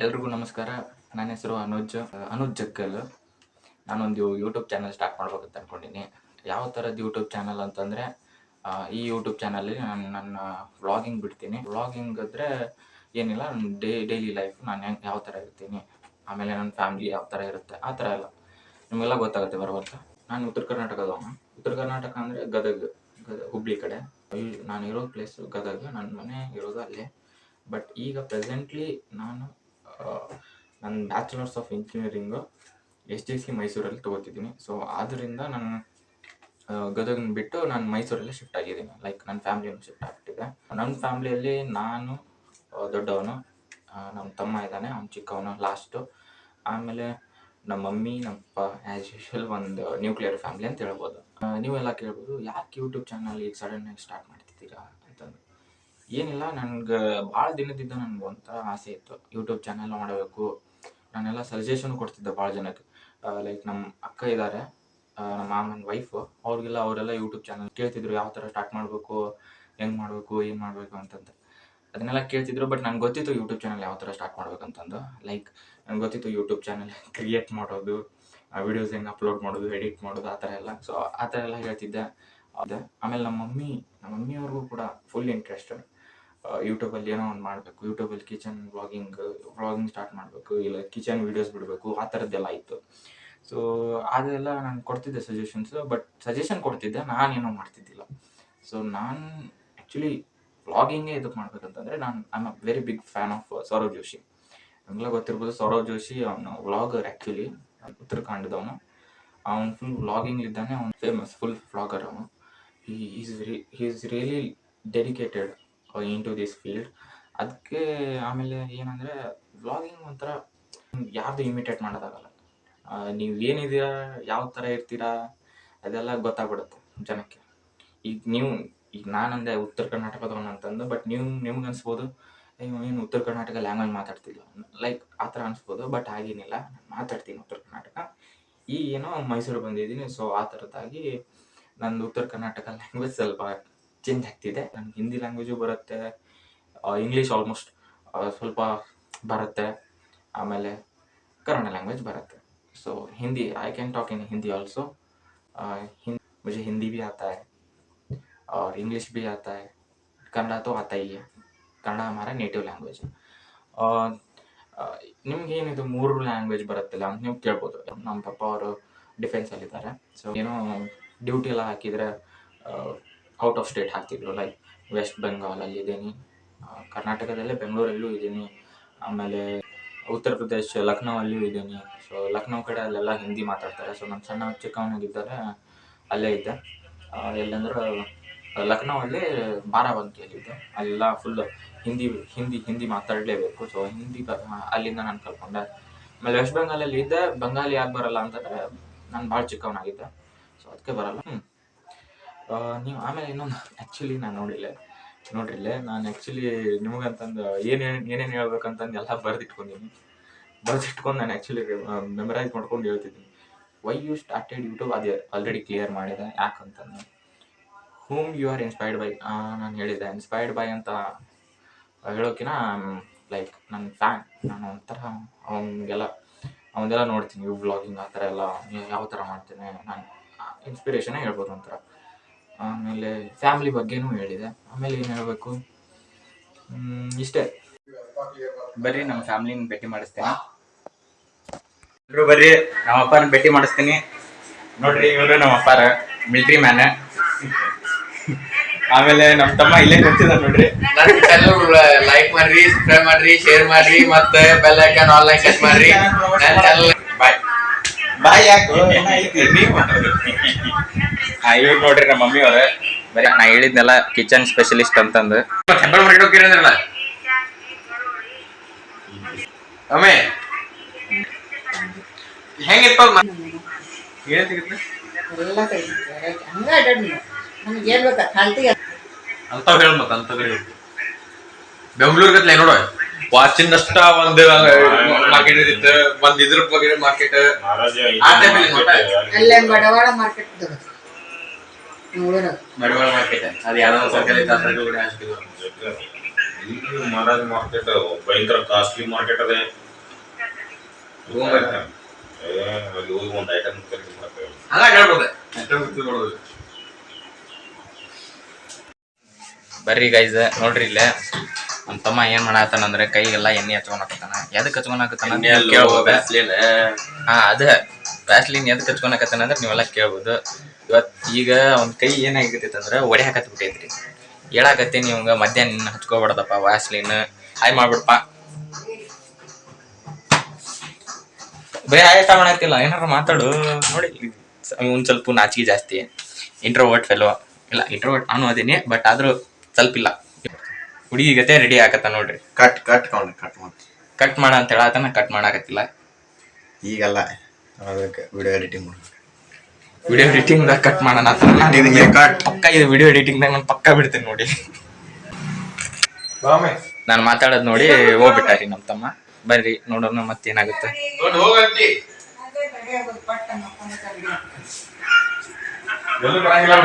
ಎಲ್ರಿಗೂ ನಮಸ್ಕಾರ. ನನ್ನ ಹೆಸರು ಅನುಜ್ ಜಗ್ಗಲ್. ನಾನೊಂದು ಯೂಟ್ಯೂಬ್ ಚಾನಲ್ ಸ್ಟಾರ್ಟ್ ಮಾಡ್ಬೇಕಂತ ಅನ್ಕೊಂಡಿನಿ. ಯಾವ ಥರದ್ದು ಯೂಟ್ಯೂಬ್ ಚಾನಲ್ ಅಂತಂದರೆ, ಈ ಯೂಟ್ಯೂಬ್ ಚಾನಲ್ಲಿ ನಾನು ನನ್ನ ವ್ಲಾಗಿಂಗ್ ಬಿಡ್ತೀನಿ. ವ್ಲಾಗಿಂಗ್ ಅಂದರೆ ಏನಿಲ್ಲ, ನನ್ನ ಡೈಲಿ ಲೈಫ್ ನಾನು ಯಾವ ಥರ ಇರ್ತೀನಿ, ಆಮೇಲೆ ನನ್ನ ಫ್ಯಾಮಿಲಿ ಯಾವ ಥರ ಇರುತ್ತೆ, ಆ ಥರ ಎಲ್ಲ ನಿಮಗೆಲ್ಲ ಗೊತ್ತಾಗುತ್ತೆ ಬರುವಂತ. ನಾನು ಉತ್ತರ ಕರ್ನಾಟಕದವನು. ಉತ್ತರ ಕರ್ನಾಟಕ ಅಂದರೆ ಗದಗ ಹುಬ್ಳಿ ಕಡೆ. ನಾನು ಇರೋ ಪ್ಲೇಸು ಗದಗ, ನನ್ನ ಮನೆ ಇರೋದು ಅಲ್ಲೇ. ಬಟ್ ಈಗ ಪ್ರೆಸೆಂಟ್ಲಿ ನಾನು ನನ್ನ ಬ್ಯಾಚುಲರ್ಸ್ ಆಫ್ ಇಂಜಿನಿಯರಿಂಗು SJC ಮೈಸೂರಲ್ಲಿ ತೊಗೋತಿದ್ದೀನಿ. ಸೊ ಆದ್ದರಿಂದ ನಾನು ಗದಗನ ಬಿಟ್ಟು ನಾನು ಮೈಸೂರಲ್ಲೇ ಶಿಫ್ಟ್ ಆಗಿದ್ದೀನಿ. ಲೈಕ್ ನನ್ನ ಫ್ಯಾಮಿಲಿಯನ್ನು ಶಿಫ್ಟ್ ಆಗ್ಬಿಟ್ಟಿದೆ. ನನ್ನ ಫ್ಯಾಮ್ಲಿಯಲ್ಲಿ ನಾನು ದೊಡ್ಡವನು, ನಮ್ಮ ತಮ್ಮ ಇದ್ದಾನೆ, ಅವ್ನು ಚಿಕ್ಕವನು ಲಾಸ್ಟು. ಆಮೇಲೆ ನಮ್ಮ ಮಮ್ಮಿ ನಮ್ಮಪ್ಪ ಆ್ಯಸ್ ಯೂಶ್ವಲ್ ಒಂದು ನ್ಯೂಕ್ಲಿಯರ್ ಫ್ಯಾಮ್ಲಿ ಅಂತ ಹೇಳ್ಬೋದು. ನೀವೆಲ್ಲ ಕೇಳ್ಬೋದು, ಯಾಕೆ ಯೂಟ್ಯೂಬ್ ಚಾನಲ್ ಈಗ ಸಡನ್ನಾಗಿ ಸ್ಟಾರ್ಟ್ ಮಾಡ್ತಿದ್ದೀರಾ ಅಂತಂದು. ಏನಿಲ್ಲ, ನನಗೆ ಭಾಳ ದಿನದಿಂದ ನನಗೆ ಒಂಥರ ಆಸೆ ಇತ್ತು ಯೂಟ್ಯೂಬ್ ಚಾನಲ್ ಮಾಡಬೇಕು. ನಾನೆಲ್ಲ ಸಜೆಷನ್ ಕೊಡ್ತಿದ್ದೆ ಭಾಳ ಜನಕ್ಕೆ. ಲೈಕ್ ನಮ್ಮ ಅಕ್ಕ ಇದ್ದಾರೆ, ನಮ್ಮ ಮಾಮನ ವೈಫು, ಅವರೆಲ್ಲ ಯೂಟ್ಯೂಬ್ ಚಾನಲ್ ಕೇಳ್ತಿದ್ರು, ಯಾವ ಥರ ಸ್ಟಾರ್ಟ್ ಮಾಡಬೇಕು, ಹೆಂಗೆ ಮಾಡಬೇಕು, ಏನು ಮಾಡಬೇಕು ಅಂತಂದು ಅದನ್ನೆಲ್ಲ ಕೇಳ್ತಿದ್ರು. ಬಟ್ ನನಗೆ ಗೊತ್ತಿತ್ತು ಯೂಟ್ಯೂಬ್ ಚಾನಲ್ ಯಾವ ಥರ ಸ್ಟಾರ್ಟ್ ಮಾಡ್ಬೇಕಂತಂದು. ಲೈಕ್ ನನಗೆ ಗೊತ್ತಿತ್ತು ಯೂಟ್ಯೂಬ್ ಚಾನಲ್ ಕ್ರಿಯೇಟ್ ಮಾಡೋದು, ವೀಡಿಯೋಸ್ ಹೆಂಗೆ ಅಪ್ಲೋಡ್ ಮಾಡೋದು, ಎಡಿಟ್ ಮಾಡೋದು, ಆ ಥರ ಎಲ್ಲ. ಸೊ ಆ ಥರ ಎಲ್ಲ ಹೇಳ್ತಿದ್ದೆ. ಆಮೇಲೆ ನಮ್ಮ ಮಮ್ಮಿಯವ್ರಿಗೂ ಕೂಡ ಫುಲ್ ಇಂಟ್ರೆಸ್ಟ್ ಯೂಟ್ಯೂಬಲ್ಲಿ ಏನೋ ಒಂದು ಮಾಡಬೇಕು, ಯೂಟ್ಯೂಬಲ್ಲಿ ಕಿಚನ್ ವ್ಲಾಗಿಂಗ್ ಸ್ಟಾರ್ಟ್ ಮಾಡಬೇಕು, ಇಲ್ಲ ಕಿಚನ್ ವೀಡಿಯೋಸ್ ಬಿಡಬೇಕು, ಆ ಥರದ್ದೆಲ್ಲ ಇತ್ತು. ಸೊ ಅದೆಲ್ಲ ನಾನು ಕೊಡ್ತಿದ್ದೆ ಸಜೆಷನ್ಸು. ಬಟ್ ಸಜೆಷನ್ ಕೊಡ್ತಿದ್ದೆ, ನಾನೇನೋ ಮಾಡ್ತಿದ್ದಿಲ್ಲ. ಸೊ ನಾನು ಆ್ಯಕ್ಚುಲಿ ವ್ಲಾಗಿಂಗೇ ಇದಕ್ಕೆ ಮಾಡ್ಬೇಕಂತಂದರೆ, I am a very big fan of Saurav Joshi. ನಿಮಗೆಲ್ಲ ಗೊತ್ತಿರ್ಬೋದು, ಸೌರವ್ ಜೋಶಿ ಅವನು ವ್ಲಾಗರ್, ಆ್ಯಕ್ಚುಲಿ ಉತ್ತರಾಖಂಡದವನು. ಅವನು ಫುಲ್ ವ್ಲಾಗಿಂಗ್ಲಿದ್ದಾನೆ, ಅವನು ಫೇಮಸ್ ಫುಲ್ ವ್ಲಾಗರ್. ಅವನು he is really dedicated into this field. ಅದಕ್ಕೆ ಆಮೇಲೆ ಏನಂದರೆ, ವ್ಲಾಗಿಂಗ್ ಒಂಥರ ಯಾರ್ದು ಇಮಿಟೇಟ್ ಮಾಡೋದಾಗಲ್ಲ. ನೀವು ಏನಿದ್ದೀರಾ, ಯಾವ ಥರ ಇರ್ತೀರಾ, ಅದೆಲ್ಲ ಗೊತ್ತಾಗ್ಬಿಡುತ್ತೆ ಜನಕ್ಕೆ. ಈಗ ನಾನಂದೆ ಉತ್ತರ ಕರ್ನಾಟಕದವನು ಅಂತಂದು, ಬಟ್ ನಿಮ್ಗೆ ಅನಿಸ್ಬೋದು ಏನು ಉತ್ತರ ಕರ್ನಾಟಕ ಲ್ಯಾಂಗ್ವೇಜ್ ಮಾತಾಡ್ತಿಲ್ಲ, ಲೈಕ್ ಆ ಥರ ಅನಿಸ್ಬೋದು. ಬಟ್ ಹಾಗೇನಿಲ್ಲ, ನಾನು ಮಾತಾಡ್ತೀನಿ ಉತ್ತರ ಕರ್ನಾಟಕ. ಏನೋ ಮೈಸೂರು ಬಂದಿದ್ದೀನಿ. ಸೊ ಆ ಥರದ್ದಾಗಿ ನಂದು ಉತ್ತರ ಕರ್ನಾಟಕ ಲ್ಯಾಂಗ್ವೇಜ್ ಸ್ವಲ್ಪ ಚೇಂಜ್ ಆಗ್ತಿದೆ. ನನಗೆ ಹಿಂದಿ ಲ್ಯಾಂಗ್ವೇಜು ಬರುತ್ತೆ, ಇಂಗ್ಲೀಷ್ ಆಲ್ಮೋಸ್ಟ್ ಸ್ವಲ್ಪ ಬರುತ್ತೆ, ಆಮೇಲೆ ಕನ್ನಡ ಲ್ಯಾಂಗ್ವೇಜ್ ಬರುತ್ತೆ. So Hindi I can talk in Hindi also. मुझे हिंदी भी आता है और इंग्लिश भी आता है. कन्नड़ा तो आता ही है, कन्नड़ा हमारा नेटिव लैंग्वेज है. ನಿಮ್ಗೆ ಏನಿದು 3 ಲ್ಯಾಂಗ್ವೇಜ್ ಬರುತ್ತಿಲ್ಲ ಅಂತ ನೀವು ಕೇಳ್ಬೋದು. ನಮ್ಮ ಪಪ್ಪ ಅವರು ಡಿಫೆನ್ಸಲ್ಲಿದ್ದಾರೆ. ಸೊ ಏನೋ ಡ್ಯೂಟಿ ಎಲ್ಲ ಹಾಕಿದರೆ ಔಟ್ ಆಫ್ ಸ್ಟೇಟ್ ಹಾಕ್ತಿದ್ರು. ಲೈಕ್ ವೆಸ್ಟ್ ಬೆಂಗಾಲಲ್ಲಿ ಇದ್ದೀನಿ, ಕರ್ನಾಟಕದಲ್ಲೇ ಬೆಂಗಳೂರಲ್ಲೂ ಇದ್ದೀನಿ, ಆಮೇಲೆ ಉತ್ತರ ಪ್ರದೇಶ ಲಕ್ನೋ ಅಲ್ಲಿಯೂ ಇದ್ದೀನಿ. ಸೊ ಲಕ್ನೋ ಕಡೆ ಅಲ್ಲೆಲ್ಲ ಹಿಂದಿ ಮಾತಾಡ್ತಾರೆ. ಸೊ ನಾನು ಚಿಕ್ಕವನಾಗಿದ್ದರೆ ಅಲ್ಲೇ ಇದ್ದೆ. ಎಲ್ಲಂದ್ರೆ ಲಕ್ನೋ ಅಲ್ಲಿ ಬಾರಾಬಂಕಿಯಲ್ಲಿದ್ದೆ. ಅಲ್ಲೆಲ್ಲ ಫುಲ್ ಹಿಂದಿ ಮಾತಾಡಲೇಬೇಕು. ಸೊ ಹಿಂದಿ ಅಲ್ಲಿಂದ ನಾನು ಕಲ್ತ್ಕೊಂಡೆ. ಆಮೇಲೆ ವೆಸ್ಟ್ ಬೆಂಗಾಲಲ್ಲಿ ಇದ್ದೆ. ಬಂಗಾಲಿ ಯಾಕೆ ಬರಲ್ಲ ಅಂತಂದರೆ, ನಾನು ಭಾಳ ಚಿಕ್ಕವನಾಗಿದ್ದೆ, ಸೊ ಅದಕ್ಕೆ ಬರಲ್ಲ. ನೀವು ಆಮೇಲೆ ಇನ್ನೊಂದು ಆ್ಯಕ್ಚುಲಿ ನಾನು ನೋಡ್ರಿಲ್ಲೇ ನಾನು ಆ್ಯಕ್ಚುಲಿ ನಿಮಗಂತಂದು ಏನೇನು ಹೇಳ್ಬೇಕಂತಂದು ಎಲ್ಲ ಬರೆದಿಟ್ಕೊಂಡು ನಾನು ಆ್ಯಕ್ಚುಲಿ ಮೆಮರೈಸ್ ಮಾಡ್ಕೊಂಡು ಹೇಳ್ತಿದ್ದೀನಿ. ವೈ ಯು ಸ್ಟಾರ್ಟೆಡ್ ಯೂಟ್ಯೂಬ್ ಅದು ಆಲ್ರೆಡಿ ಕ್ಲಿಯರ್ ಮಾಡಿದೆ. ಯಾಕಂತಂದು whom you are inspired by ನಾನು ಹೇಳಿದೆ. ಇನ್ಸ್ಪೈರ್ಡ್ ಬೈ ಅಂತ ಹೇಳೋಕ್ಕಿಂತ ಲೈಕ್ ನನ್ನ ಫ್ಯಾನ್. ನಾನು ಒಂಥರ ಅವನ್ನೆಲ್ಲ ನೋಡ್ತೀನಿ, ವ್ಲಾಗಿಂಗ್ ಆ ಥರ ಎಲ್ಲ ಯಾವ ಥರ ಮಾಡ್ತೇನೆ, ನಾನು ಇನ್ಸ್ಪಿರೇಷನೇ ಹೇಳ್ಬೋದು ಒಂಥರ. ಆಮೇಲೆ ಫ್ಯಾಮಿಲಿ ಬಗ್ಗೆನೂ ಹೇಳಿದೆ. ಆಮೇಲೆ ಏನು ಹೇಳಬೇಕು, ಇಷ್ಟೇ. ಬರ್ರಿ ನಮ್ಮ ಫ್ಯಾಮಿಲಿನ ಭೇಟಿ ಮಾಡಿಸ್ತೇನೆ. ಎಲ್ಲರೂ ಬರ್ರಿ, ನಮ್ಮ ಅಪ್ಪನ ಭೇಟಿ ಮಾಡಿಸ್ತೀನಿ. ನೋಡ್ರಿ, ಇವರು ನಮ್ಮ ಅಪ್ಪಾರ ಮಿಲಿಟ್ರಿ ಮ್ಯಾನ್. ಆಮೇಲೆ ನಮ್ಮ ತಮ್ಮ ಇಲ್ಲೇ ಕೂತಿದ್ದ ನೋಡ್ರಿ. ನನ್ನ ಚಾನಲ್ ಲೈಕ್ ಮಾಡ್ರಿ, ಸಬ್ಸ್ಕ್ರೈಬ್ ಮಾಡ್ರಿ, ಶೇರ್ ಮಾಡ್ರಿ, ಮತ್ತೆ ಬೆಲ್ ಐಕಾನ್ ಆನ್ಲೈನ್ ಕ್ಲಿಕ್ ಮಾಡ್ರಿ. ನನ್ನ ಚಾನಲ್ ಬಾಯ್ ಯಾಕೆ ಇವ್ರು ನೋಡ್ರಿ ನಮ್ಮ ಮಮ್ಮಿ ಅವ್ರೆ. ಬರೀ ನಾ ಹೇಳಿದ್ನೆಲ್ಲ ಕಿಚನ್ ಸ್ಪೆಷಲಿಸ್ಟ್ ಅಂತಂದು ಹೆಬ್ಬಳ ಮಾರ್ಕೆಟ್ ಹೋಗಿರಂದ್ರಲ್ಲ ಒಮ್ಮೆ ಹೆಂಗಿತ್ತು ಎಲ್ಲ ನಮ್ಗೆ ಏನ್ ಬೇಕಾ ಕಾಲ್ತಿಗೆ ಅಂತ ಹೇಳ್ಬೇಕು. ಅಂತ ಬೆಂಗಳೂರು ಗತ್ಲೆ ನೋಡ ವಾಚಿನ ಅಷ್ಟ ಒಂದು ಮಾರ್ಕೆಟ್ ಇರುತ್ತೆ, ಒಂದ್ ಇದ್ರ ಬಗ್ಗೆ ಮಾರ್ಕೆಟ್ ಅಲ್ಲೇ ಮಡವಾಳ ಮಾರ್ಕೆಟ್ ಮಡವಾಳ ಮಾರ್ಕೆಟ್ ಅದು ಯಾವ್ದೋ ಸರ್ಕಲ್ ಇತ್ತು. ಮಹಾರಾಜ್ ಮಾರ್ಕೆಟ್ ಭಯಂಕರ ಕಾಸ್ಟ್ಲಿ ಮಾರ್ಕೆಟ್ ಅದೇ. ರೂಮ್ ಅಲ್ಲಿ ಹೋಗಿ ಒಂದು ಐಟಮ್ ಹಂಗ ಹೇಳ್ಬೋದು ಐಟಮ್ ನೋಡೋದು. ಬರ್ರಿ ಗೈಸ್ ನೋಡ್ರಿ ಇಲ್ಲೇ ನಮ್ಮ ತಮ್ಮ ಏನ್ ಮಾಡಾಕತ್ತಾನಂದ್ರೆ ಕೈಗೆಲ್ಲ ಎಣ್ಣೆ ಹಚ್ಕೊಳಕತ್ತಾನ. ಎದಕ್ಕೆ ಹಚ್ಕೊಳಕತ್ತಾನ ಕೇಳ್ಬೋದು. ಹಾ ಅದ ವ್ಯಾಸ್ಲಿನ್ ಎದಕ್ಕೆ ಹಚ್ಕೊಳಕತ್ತಾನ ಅಂದ್ರೆ ನೀವೆಲ್ಲ ಕೇಳ್ಬೋದು. ಈಗ ಅವ್ನ ಕೈ ಏನಾಗಿರ್ತೈತೆ ಅಂದ್ರೆ ಒಡೆ ಹಾಕತ್ ಬಿಟ್ಟೈತ್ರಿ. ಹೇಳಾಕತ್ತೀನಿ ಇವಂಗ ಮಧ್ಯಾಹ್ನ ಹಚ್ಕೋಬಾರ್ದಪ್ಪ ವ್ಯಾಸ್ಲಿನ್. ಹಾಯ್ ಮಾಡ್ಬಿಡಪ್ಪ. ಬರೀ ಆಯ್ತಾ ಮಾಡತ್ತಿಲ್ಲ, ಏನಾರ ಮಾತಾಡು. ನೋಡಿ ಒಂದ್ ಸ್ವಲ್ಪ ನಾಚಿಕೆ ಜಾಸ್ತಿ. ಇಂಟ್ರೋವರ್ಟ್ ಫೆಲೋ ಇಲ್ಲ, ಇಂಟ್ರೋವರ್ಟ್ ನಾನು ಅದೀನಿ, ಬಟ್ ಆದ್ರೂ ಸ್ವಲ್ಪ ಇಲ್ಲ. ಹುಡುಗಿ ಗತೆ ರೆಡಿ ಆಗತ್ತ ನೋಡ್ರಿ. ಕಟ್ ಮಾಡ ಅಂತ ಹೇಳತ್ತಾನ, ಕಟ್ ಮಾಡಾಕತ್ತಿಲ್ಲ. ಈಗಲ್ಲ ವಿಡಿಯೋ ಎಡಿಟಿಂಗ್ ವಿಡಿಯೋ ಎಡಿಟಿಂಗ್ ದಾಗ ಕಟ್ ಮಾಡೋಣ ಪಕ್ಕ. ಇದು ವಿಡಿಯೋ ಎಡಿಟಿಂಗ್ ದಾಗ ನಾನು ಪಕ್ಕ ಬಿಡ್ತೇನೆ ನೋಡಿ. ನಾನು ಮಾತಾಡೋದ್ ನೋಡಿ ಹೋಗ್ಬಿಟ್ಟಾರಿ ನಮ್ಮ ತಮ್ಮ. ಬರ್ರಿ ನೋಡೋಣ ಮತ್ತೇನಾಗುತ್ತೆ.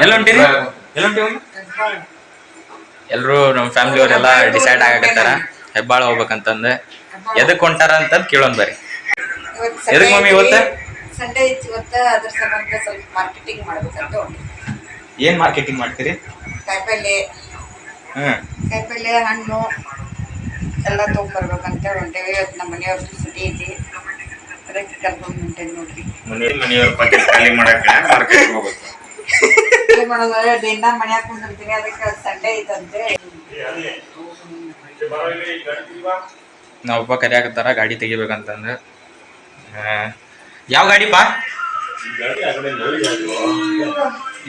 ಎಲ್ಲೊಂಟಿರಿ ಎಲ್ರು ನಮ್ಮ ಫ್ಯಾಮಿಲಿ ಅವರೆಲ್ಲ ಡಿಸೈಡ್ ಆಗಕತ್ತಾರ ಹೆಬ್ಬಾಳ ಹೋಗ್ಬೇಕಂತಂದ. ಎದಕ್ ಹೊಂಟಾರ ಅಂತ ಕೇಳೋಣ ಬರ್ರಿ. ಎದಕ್ ಮಮ್ಮಿ ಇವತ್ತ ಸಂಡೇ ಇತ್ತು ಇವತ್ತ, ಅದ್ರ ಸಂಬಂಧ ಸ್ವಲ್ಪ ಮಾರ್ಕೆಟಿಂಗ್ ಮಾಡ್ಬೇಕಂತ ಉಂಟು. ಏನ್ ಮಾರ್ಕೆಟಿಂಗ್ ಮಾಡ್ತೀರಿ? ಕಾಯಿಪಲ್ಲೆ ಹಣ್ಣು ಎಲ್ಲ ತೊಗೊಂಡ್ಬರ್ಬೇಕಂತ ಹೊಂಟೇವಿ. ಇವತ್ತು ನಮ್ಮ ಮನೆಯವ್ರದ್ದು ಸುಟಿ ಐತಿ, ಅದಕ್ಕೆ ಕರ್ಕೊಂಡು ಹೊಂಟೇವಿ ನೋಡ್ರಿ. ಮನೆಯವ್ರ ಪಾಕೆಟ್ ಖಾಲಿ ಮಾಡಕ್ಕೆ ಮಾರ್ಕೆಟ್ ಹೋಗ್ಬೇಕು. ಏನ್ ಮಾಡೋದು, ದಿನ ಮನ್ಯಾಗ ಕುಂದಿರ್ತೀನಿ, ಅದಕ್ಕೆ ಸಂಡೇ ಐತಂತೆ. ನಾವೊಬ್ಬ ಕರಿಯಾಕತ್ತಾರ ಗಾಡಿ ತೆಗಿಬೇಕಂತಂದ. ಯಾವ ಗಾಡಿಪಾ?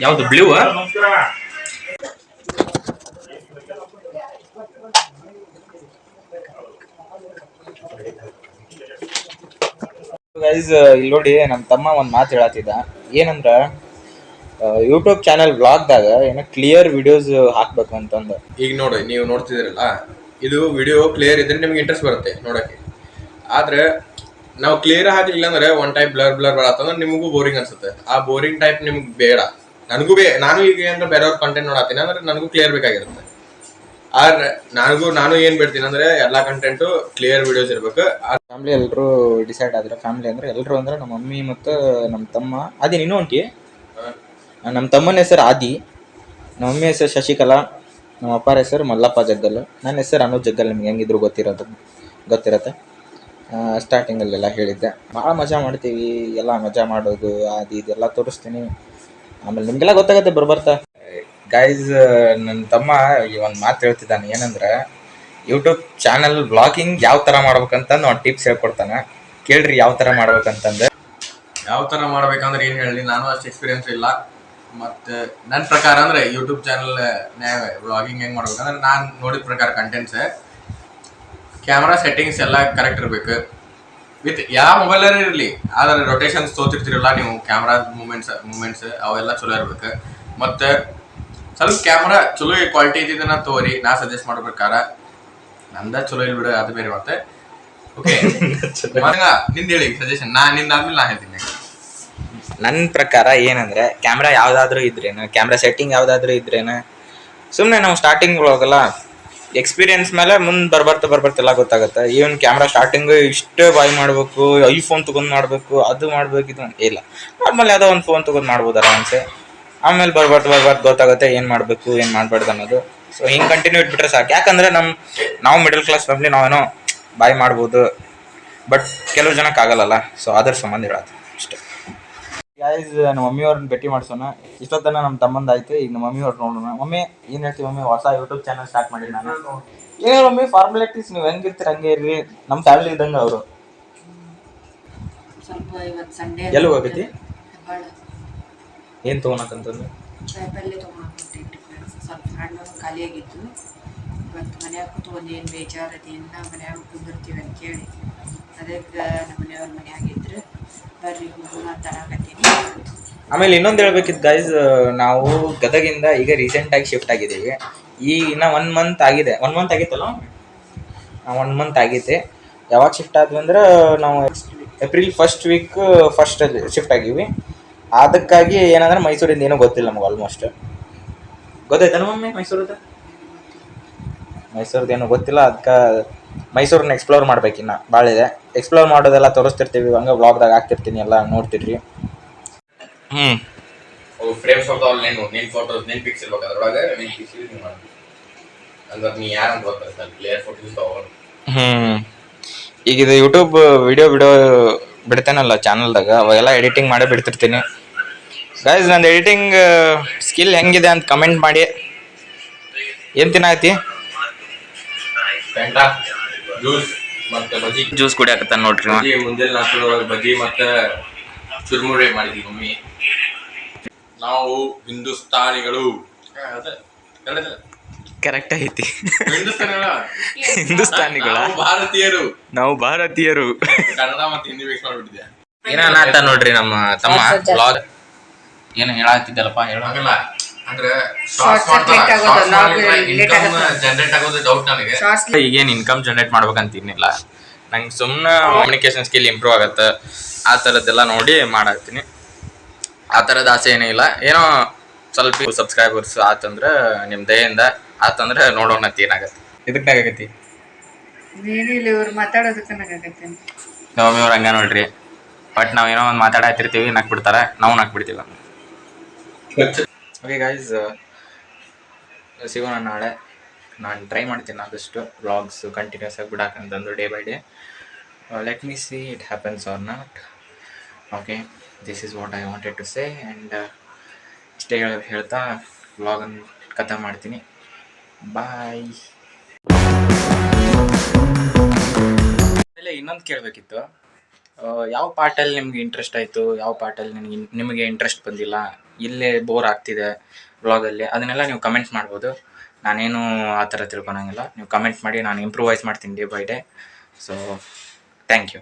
ಯಾವ್ದು ಬ್ಲೂ? ಗೈಸ್ ಇಲ್ಲಿ ನೋಡಿ, ನಮ್ಮ ತಮ್ಮ ಒಂದ್ ಮಾತು ಹೇಳತ್ತಿದ್ದ. ಏನಂದ್ರ ಯೂಟ್ಯೂಬ್ ಚಾನಲ್ ವ್ಲಾಗ್ದಾಗ ಏನೋ ಕ್ಲಿಯರ್ ವಿಡಿಯೋಸ್ ಹಾಕ್ಬೇಕು ಅಂತಂದ. ಈಗ ನೋಡಿ, ನೀವು ನೋಡ್ತಿದ್ದೀರಲ್ಲ, ಇದು ವಿಡಿಯೋ ಕ್ಲಿಯರ್ ಇದ್ರೆ ನಿಮ್ಗೆ ಇಂಟ್ರೆಸ್ಟ್ ಬರುತ್ತೆ ನೋಡಕ್ಕೆ. ಆದ್ರೆ ನಾವು ಕ್ಲಿಯರ್ ಹಾಕ್ಲಿಲ್ಲ ಅಂದ್ರೆ ಒನ್ ಟೈಪ್ ಬ್ಲರ್ ಬರತ್ತಂದ್ರೆ ನಿಮಗೂ ಬೋರಿಂಗ್ ಅನ್ಸುತ್ತೆ. ಆ ಬೋರಿಂಗ್ ಟೈಪ್ ನಿಮ್ಗೆ ಬೇಡ. ನನಗೂ ನಾನು ಈಗ ಏನಾರ ಬೇರೆಯವ್ರ ಕಂಟೆಂಟ್ ನೋಡತ್ತೀನಿ ಅಂದ್ರೆ ನನಗೂ ಕ್ಲಿಯರ್ ಬೇಕಾಗಿರುತ್ತೆ. ಆದ್ರೆ ನಾನು ಏನ್ ಬಿಡ್ತೀನಿ ಅಂದ್ರೆ ಎಲ್ಲಾ ಕಂಟೆಂಟು ಕ್ಲಿಯರ್ ವಿಡಿಯೋಸ್ ಇರ್ಬೇಕು. ಫ್ಯಾಮಿಲಿ ಎಲ್ಲರೂ ಡಿಸೈಡ್ ಆದ್ರೆ, ಫ್ಯಾಮಿಲಿ ಅಂದ್ರೆ ಎಲ್ಲರೂ ಅಂದ್ರೆ ನಮ್ಮ ಮಮ್ಮಿ ಮತ್ತು ನಮ್ಮ ತಮ್ಮ. ಆದಿ ನೀನು ಹೊಂಟಿ? ನಮ್ಮ ತಮ್ಮನ ಹೆಸರು ಆದಿ, ನಮ್ಮ ಮಮ್ಮಿ ಹೆಸರು ಶಶಿಕಲಾ, ನಮ್ಮ ಅಪ್ಪರ ಹೆಸರು ಮಲ್ಲಪ್ಪ ಜಗ್ಗಲ್, ನನ್ನ ಹೆಸರು ಅನುಜ್ ಜಗ್ಗಲ್. ನಿಮ್ಗೆ ಹೆಂಗಿದ್ರು ಗೊತ್ತಿರತ್ತೆ. ಸ್ಟಾರ್ಟಿಂಗಲ್ಲೆಲ್ಲ ಹೇಳಿದ್ದೆ. ಭಾಳ ಮಜಾ ಮಾಡ್ತೀವಿ, ಎಲ್ಲ ಮಜಾ ಮಾಡೋದು ಅದು ಇದೆಲ್ಲ ತೋರಿಸ್ತೀನಿ. ಆಮೇಲೆ ನಿಮಗೆಲ್ಲ ಗೊತ್ತಾಗತ್ತೆ ಬರ್ಬರ್ತಾ. ಗೈಸ್ ನನ್ನ ತಮ್ಮ ಈ ಒಂದು ಮಾತು ಹೇಳ್ತಿದ್ದಾನೆ. ಏನಂದ್ರೆ ಯೂಟ್ಯೂಬ್ ಚಾನಲ್ ವ್ಲಾಗಿಂಗ್ ಯಾವ ಥರ ಮಾಡ್ಬೇಕಂತಂದು ಅವ್ನು ಟಿಪ್ಸ್ ಹೇಳ್ಕೊಡ್ತಾನೆ. ಕೇಳ್ರಿ ಯಾವ ಥರ ಮಾಡ್ಬೇಕಂತಂದು. ಯಾವ ಥರ ಮಾಡ್ಬೇಕಂದ್ರೆ ಏನು ಹೇಳಿ, ನಾನು ಅಷ್ಟು ಎಕ್ಸ್ಪೀರಿಯನ್ಸ್ ಇಲ್ಲ. ಮತ್ತು ನನ್ನ ಪ್ರಕಾರ ಅಂದರೆ ಯೂಟ್ಯೂಬ್ ಚಾನಲ್ ವ್ಲಾಗಿಂಗ್ ಹೆಂಗೆ ಮಾಡ್ಬೇಕಂದ್ರೆ, ನಾನು ನೋಡಿದ ಪ್ರಕಾರ ಕಂಟೆಂಟ್ಸ್ ಕ್ಯಾಮ್ರಾ ಸೆಟ್ಟಿಂಗ್ಸ್ ಎಲ್ಲ ಕರೆಕ್ಟ್ ಇರಬೇಕು. ವಿತ್ ಯಾವ ಮೊಬೈಲರೇ ಇರಲಿ, ಆದರೆ ರೊಟೇಷನ್ಸ್ ತೋತಿರ್ತಿರಲ್ಲ ನೀವು, ಕ್ಯಾಮ್ರಾದ ಮೂಮೆಂಟ್ಸ್ ಅವೆಲ್ಲ ಚಲೋ ಇರ್ಬೇಕು. ಮತ್ತು ಸ್ವಲ್ಪ ಕ್ಯಾಮ್ರಾ ಚಲೋ ಕ್ವಾಲಿಟಿ ಇದ್ದಿದ್ದನ್ನ ತೋರಿ. ನಾ ಸಜೆಸ್ಟ್ ಮಾಡೋ ಪ್ರಕಾರ, ನಂದ ಚಲೋ ಇಲ್ಲ ಬಿಡು, ಅದು ಬೇರೆ ಮತ್ತೆ. ಓಕೆ ನಿಂದ ಹೇಳಿ ಸಜೆಷನ್. ನಿಂದಾದ್ಮೇಲೆ ನಾ ಹೇಳ್ತೀನಿ. ನನ್ನ ಪ್ರಕಾರ ಏನಂದ್ರೆ, ಕ್ಯಾಮ್ರಾ ಯಾವುದಾದ್ರೂ ಇದ್ರೇನು, ಕ್ಯಾಮ್ರಾ ಸೆಟ್ಟಿಂಗ್ ಯಾವುದಾದ್ರೂ ಇದ್ರೇನು, ಸುಮ್ಮನೆ ನಾವು ಸ್ಟಾರ್ಟಿಂಗ್ ಹೋಗಲ್ಲ, ಎಕ್ಸ್ಪೀರಿಯನ್ಸ್ ಮೇಲೆ ಮುಂದೆ ಬರ್ಬರ್ತೆಲ್ಲ ಗೊತ್ತಾಗುತ್ತೆ. ಈವನ್ ಕ್ಯಾಮ್ರಾ ಸ್ಟಾರ್ಟಿಂಗ್ ಇಷ್ಟೇ ಬಾಯ್ ಮಾಡಬೇಕು, ಐಫೋನ್ ತೊಗೊಂಡು ಮಾಡಬೇಕು, ಅದು ಮಾಡ್ಬೇಕು, ಇದು ಇಲ್ಲ, ನಾರ್ಮಲ್ ಯಾವುದೋ ಒಂದು ಫೋನ್ ತೊಗೊಂಡು ಮಾಡ್ಬೋದು ಆರಾಮ್ಸೆ. ಆಮೇಲೆ ಬರ್ಬಾರ್ದು ಗೊತ್ತಾಗುತ್ತೆ ಏನು ಮಾಡಬೇಕು ಏನು ಮಾಡಬಾರ್ದು ಅನ್ನೋದು. ಸೊ ಹಿಂಗೆ ಕಂಟಿನ್ಯೂ ಇಟ್ಬಿಟ್ರೆ ಸಾಕು. ಯಾಕಂದರೆ ನಾವು ಮಿಡಲ್ ಕ್ಲಾಸ್ ಫ್ಯಾಮಿಲಿ, ನಾವೇನೋ ಬಾಯ್ ಮಾಡ್ಬೋದು, ಬಟ್ ಕೆಲವು ಜನಕ್ಕೆ ಆಗಲ್ಲಲ್ಲ. ಸೊ ಅದ್ರ ಸಂಬಂಧ ಹೇಳತ್ತೆ ಅಷ್ಟೇ. ಗೈಸ್ ನಮ್ಮ ಮಮ್ಮಿಯವ್ರನ್ನ ಭೇಟಿ ಮಾಡಿಸೋಣ. ಇಷ್ಟೊತ್ತನ ನಮ್ಮ ತಮ್ಮಂದಾಯ್ತು, ಈಗ ನಮ್ಮ ಮಮ್ಮಿಯವ್ರು ನೋಡೋಣ. ಮಮ್ಮಿ ಏನು ಹೇಳ್ತೀವಿ ಮಮ್ಮಿ? ಹೊಸ ಯೂಟ್ಯೂಬ್ ಚಾನಲ್ ಸ್ಟಾರ್ಟ್ ಮಾಡಿ ನಾನು. ಏನು ಮಮ್ಮಿ ಫಾರ್ಮಾಲಿಟೀಸ್, ನೀವು ಹೆಂಗಿರ್ತೀರ ಹಂಗೆ ಇರ್ರಿ, ನಮ್ಮ ಫ್ಯಾಮಿಲಿ ಇದ್ದಂಗೆ ಅವರು. ಸ್ವಲ್ಪ ಇವತ್ತು ಸಂಡೇ ಎಲ್ಲಿ ಹೋಗೈತಿ? ಹೆಬ್ಬಾಳ ಏನು ತೊಗೊಳಕಂತಂದು? ಕಾಯಿಪಲ್ಲೆ ತೊಗೊಳಕ್ಕೆ ಸ್ವಲ್ಪ ಹಣ್ಣು ಖಾಲಿಯಾಗಿತ್ತು. ಇವತ್ತು ಮನ್ಯಾಗ ಕೂತ್ಕೊಂಡು ಏನು ಬೇಜಾರದೇನ ಮನ್ಯಾಗ ಕುಂದಿರ್ತೀವಿ ಅಂತೇಳಿ, ಅದಕ್ಕೆ ನಮ್ಮ ಮನೆಯವ್ರ ಮನ್ಯಾಗಿದ್ರು. ಬರ್ರಿ ಹೋಗೋಣ ಅಂತ ಅನ್ನಕತ್ತೀನಿ. ಆಮೇಲೆ ಇನ್ನೊಂದು ಹೇಳ್ಬೇಕಿತ್ತು ಗೈಸ್, ನಾವು ಗದಗಿಂದ ಈಗ ರೀಸೆಂಟಾಗಿ ಶಿಫ್ಟ್ ಆಗಿದ್ದೀವಿ. ಈಗ ಇನ್ನು 1 ಮಂತ್ ಆಗಿದೆ. 1 ಮಂತ್ ಆಗಿತ್ತಲ್ಲ, 1 ಮಂತ್ ಆಗೈತೆ. ಯಾವಾಗ ಶಿಫ್ಟ್ ಆದ್ವಿ ಅಂದ್ರೆ, ನಾವು ಏಪ್ರಿಲ್ ಫಸ್ಟ್ ವೀಕ್ ಶಿಫ್ಟ್ ಆಗೀವಿ. ಅದಕ್ಕಾಗಿ ಏನಂದ್ರೆ ಮೈಸೂರಿಂದ ಏನೂ ಗೊತ್ತಿಲ್ಲ ನಮಗೆ. Almost ಗೊತ್ತಾಯ್ತಾನ mummy? ಮೈಸೂರದ್ದು ಏನೂ ಗೊತ್ತಿಲ್ಲ. ಅದಕ್ಕೆ ಮೈಸೂರನ್ನ ಎಕ್ಸ್ಪ್ಲೋರ್ ಮಾಡ್ಬೇಕಿನ್ನ ಭಾಳ ಇದೆ. ಎಕ್ಸ್ಪ್ಲೋರ್ ಮಾಡೋದೆಲ್ಲ ತೋರಿಸ್ತಿರ್ತೀವಿ, ಹಂಗೆ ವ್ಲಾಗ್ದಾಗ ಹಾಕ್ತಿರ್ತೀನಿ, ಎಲ್ಲ ನೋಡ್ತಿರ್ರಿ. ಫ್ರೇಮ್ಸ್ ಬರ್ತಾವಲ್ಲ, ನಿನ್ ಫೋಟೋಸ್ ನಿನ್ ಪಿಕ್ಸ್ ಇರ್ಬೇಕು, ಅದ್ರೊಳಗೆ ನಿನ್ ಪಿಕ್ಸ್ ನೀವು ಮಾಡ್ಬೇಕು ಅಂದ್ರೆ ನೀ ಯಾರಂತ ಗೊತ್ತಾಗ್ತದೆ, ಕ್ಲಿಯರ್ ಫೋಟೋಸ್ ತಗೊಂಡು. ಈಗ ಇದು ಯೂಟ್ಯೂಬ್ ವಿಡಿಯೋ ಬಿಡ್ತೇನಲ್ಲ ಚಾನಲ್ದಾಗ, ಅವಾಗೆಲ್ಲ ಎಡಿಟಿಂಗ್ ಮಾಡೇ ಬಿಡ್ತಿರ್ತೀನಿ. ಗೈಸ್, ನಂದು ಎಡಿಟಿಂಗ್ ಸ್ಕಿಲ್ ಹೆಂಗಿದೆ ಅಂತ ಕಮೆಂಟ್ ಮಾಡಿ. ಏನು ತಿನ್ನಾಕತ್ತಿ? ಫ್ಯಾಂಟಾ ಜ್ಯೂಸ್ ಮತ್ತೆ ಬಜ್ಜಿ ಜ್ಯೂಸ್ ಕುಡಿಯಾಕತ್ತಾನ ನೋಡ್ರಿ. ಬಜ್ಜಿ ಮುಂಜಾನೆ ನಾಷ್ಟದೊಳಗೆ ಬಜ್ಜಿ ಮತ್ತೆ ಚುರುಮುರಿ ಮಾಡಿದ್ವಿ ಮಮ್ಮಿ. ನಾವು ಹಿಂದೂಸ್ತಾನಿಗಳು. ಕರೆಕ್ಟ್ ಐತಿ. ಹಿಂದೂಸ್ತಾನಿಗಳ ನಾವು ಭಾರತೀಯರು. ಕನ್ನಡ ಮತ್ತೆ ಹಿಂದಿ ಮಿಕ್ಸ್ ಮಾಡ್ಬಿಟ್ಟಿದ್ದೆ. ಏನಾತ ನೋಡ್ರಿ ನಮ್ಮ ತಮ್ಮ ಬ್ಲಾಗ್. ಏನು ಹೇಳತ್ತಿದ್ದಲ್ಲಪ್ಪ, ಹೇಳೋಂಗಿಲ್ಲ ಅಂದ್ರೆ ಜನರೇಟ್ ಆಗೋದು ಡೌಟ್ ನನಗೆ. ಈಗೇನು ಇನ್ಕಮ್ ಜನರೇಟ್ ಮಾಡ್ಬೇಕಂತೀನಿಲ್ಲ, ನಂಗೆ ಸುಮ್ಮನೆ ಕಮ್ಯುನಿಕೇಶನ್ ಸ್ಕಿಲ್ ಇಂಪ್ರೂವ್ ಆಗತ್ತೆ, ಆ ಥರದ್ದೆಲ್ಲ ನೋಡಿ ಮಾಡಾಕ್ತೀನಿ. ಆ ಥರದ ಆಸೆ ಏನೂ ಇಲ್ಲ. ಏನೋ ಸ್ವಲ್ಪ ಸಬ್ಸ್ಕ್ರೈಬರ್ಸ್ ಆತಂದ್ರೆ ನಿಮ್ಮ ದಯೆಯಿಂದ ಆತಂದ್ರೆ ನೋಡೋಣ ಏನಾಗತ್ತೆ. ಇದಕ್ಕೆ ನಾಗತಿ ಏನಿಲ್ಲ, ಇವ್ರು ಮಾತಾಡೋದಕ್ಕೆ ನಾಗತ್ತೆ. ನಮ್ಮವ್ರು ಹಂಗೆ ನೋಡ್ರಿ, ಬಟ್ ನಾವೇನೋ ಒಂದು ಮಾತಾಡತ್ತಿರ್ತೀವಿ, ನಕ್ ಬಿಡ್ತಾರೆ, ನಾವು ನಕ್ ಬಿಡ್ತೀವಿ. ಓಕೆ ಗೈಸ್, ಸಿಗೋಣ ನಾಳೆ. ನಾನು ಟ್ರೈ ಮಾಡ್ತೀನಿ ಆದಷ್ಟು ವ್ಲಾಗ್ಸ್ ಕಂಟಿನ್ಯೂಸ್ ಆಗಿ ಬಿಡಾಕಂತಂದು day by day. Let me see it happens or not. Okay, this is what I wanted to say. And ಇಷ್ಟೇ ಹೇಳ್ತಾ ವ್ಲಾಗನ್ನು ಖತಮ್ ಮಾಡ್ತೀನಿ. ಬಾಯ್. ಆಮೇಲೆ ಇನ್ನೊಂದು ಕೇಳಬೇಕಿತ್ತು, ಯಾವ ಪಾರ್ಟಲ್ಲಿ ನಿಮ್ಗೆ ಇಂಟ್ರೆಸ್ಟ್ ಆಯಿತು, ಯಾವ ಪಾರ್ಟಲ್ಲಿ ನಿಮಗೆ ಇಂಟ್ರೆಸ್ಟ್ ಬಂದಿಲ್ಲ, ಇಲ್ಲೇ ಬೋರ್ ಆಗ್ತಿದೆ ವ್ಲಾಗಲ್ಲಿ, ಅದನ್ನೆಲ್ಲ ನೀವು ಕಮೆಂಟ್ಸ್ ಮಾಡ್ಬೋದು. ನಾನೇನು ಆ ಥರ ತಿಳ್ಕೊಳಂಗಿಲ್ಲ. ನೀವು ಕಮೆಂಟ್ ಮಾಡಿ, ನಾನು ಇಂಪ್ರೂವೈಸ್ ಮಾಡ್ತೀನಿ day by day. So thank you.